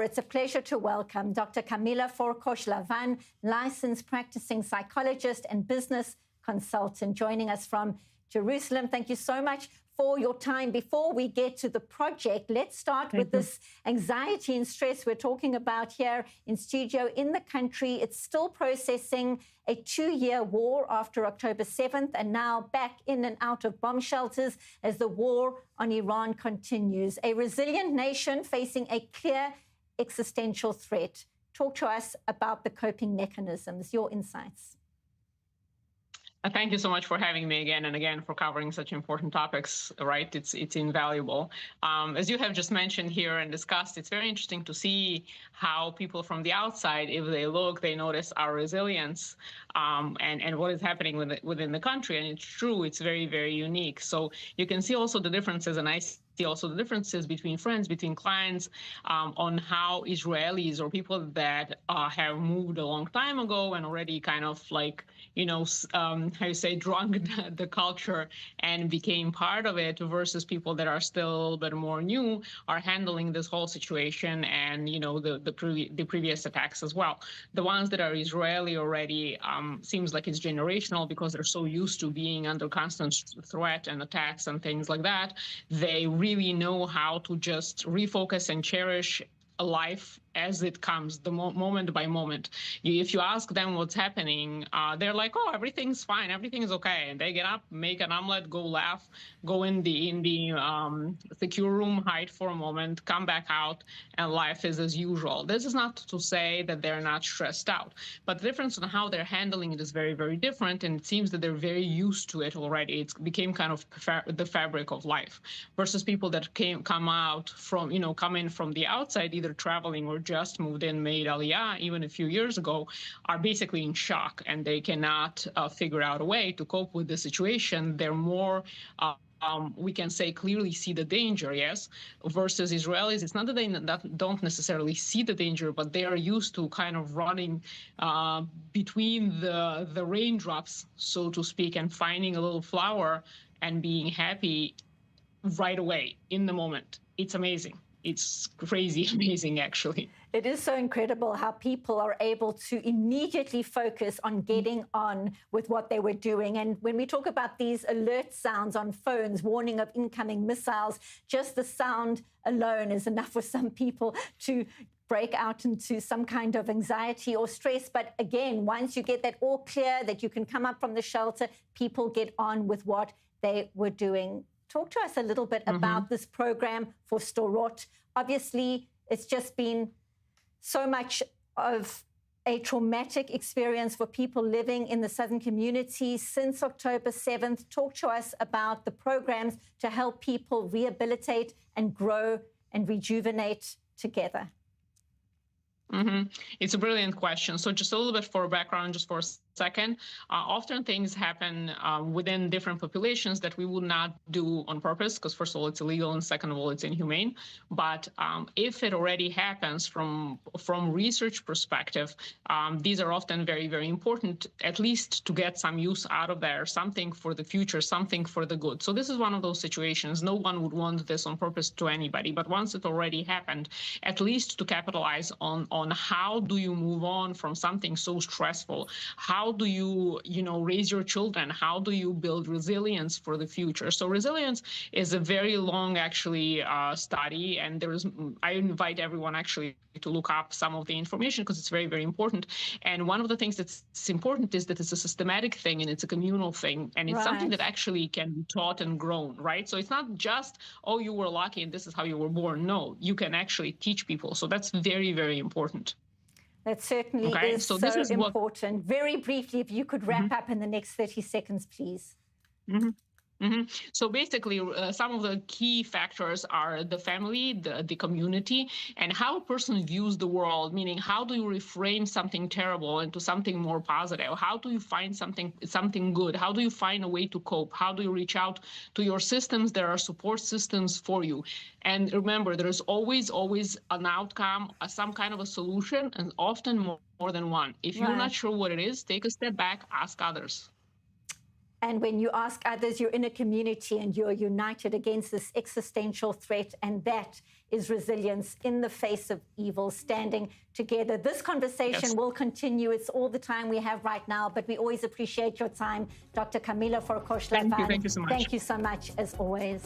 it's a pleasure to welcome Dr. Camila Forkosh-Lavan, licensed practicing psychologist and business consultant, joining us from Jerusalem. Thank you so much for your time. Before we get to the project, let's start with this anxiety and stress we're talking about here in studio. In the country, it's still processing a 2-year war after October 7th, and now back in and out of bomb shelters as the war on Iran continues. A resilient nation facing a clear existential threat. Talk to us about the coping mechanisms, your insights. Thank you so much for having me again and again for covering such important topics, right? It's invaluable. As you have just mentioned here and discussed, it's very interesting to see how people from the outside, if they look, they notice our resilience and what is happening within the country. And it's true, it's very, very unique. So you can see also the differences, and I see also the differences between friends, between clients, on how Israelis or people that have moved a long time ago and already kind of like, you know, how you say, drunk the culture and became part of it, versus people that are still a little bit more new, are handling this whole situation and, you know, the previous attacks as well. The ones that are Israeli already, seems like it's generational because they're so used to being under constant threat and attacks and things like that. They really know how to just refocus and cherish a life as it comes, the moment by moment. If you ask them what's happening, they're like, oh, everything's fine, everything's okay. And they get up, make an omelet, go laugh, go in the secure room, hide for a moment, come back out, and life is as usual. This is not to say that they're not stressed out, but the difference on how they're handling it is very, very different. And it seems that they're very used to it already. It became kind of the fabric of life, versus people that come out from, you know, come in from the outside, either traveling or just moved in, made Aliyah even a few years ago, are basically in shock, and they cannot figure out a way to cope with the situation. They're more, we can say, clearly see the danger, yes, versus Israelis. It's not that they don't necessarily see the danger, but they are used to kind of running between the raindrops, so to speak, and finding a little flower and being happy right away in the moment. It's amazing. It's crazy amazing, actually. It is so incredible how people are able to immediately focus on getting on with what they were doing. And when we talk about these alert sounds on phones, warning of incoming missiles, just the sound alone is enough for some people to break out into some kind of anxiety or stress. But again, once you get that all clear, that you can come up from the shelter, people get on with what they were doing. Talk to us a little bit about this program for Sderot. Obviously, it's just been so much of a traumatic experience for people living in the southern community since October 7th. Talk to us about the programs to help people rehabilitate and grow and rejuvenate together. It's a brilliant question. So just a little bit for background, just for a second. Often things happen within different populations that we would not do on purpose, because first of all, it's illegal, and second of all, it's inhumane. But if it already happens from research perspective, these are often very, very important, at least to get some use out of there, something for the future, something for the good. So this is one of those situations. No one would want this on purpose to anybody, but once it already happened, at least to capitalize on how do you move on from something so stressful? How do you, raise your children? How do you build resilience for the future? So resilience is a very long, actually, study, and I invite everyone actually to look up some of the information because it's very, very important. And one of the things that's important is that it's a systematic thing and it's a communal thing, and it's something that actually can be taught and grown, right? So it's not just, oh, you were lucky and this is how you were born. No, you can actually teach people. So that's very, very important. That certainly is so important. Very briefly, if you could wrap up in the next 30 seconds, please. So basically, some of the key factors are the family, the community, and how a person views the world, meaning how do you reframe something terrible into something more positive? How do you find something good? How do you find a way to cope? How do you reach out to your systems? There are support systems for you. And remember, there's always an outcome, some kind of a solution, and often more than one. If you're not sure what it is, take a step back, ask others. And when you ask others, you're in a community and you're united against this existential threat. And that is resilience in the face of evil, standing together. This conversation will continue. It's all the time we have right now, but we always appreciate your time, Dr. Camila Forkosh-Levin. Thank you so much. Thank you so much, as always.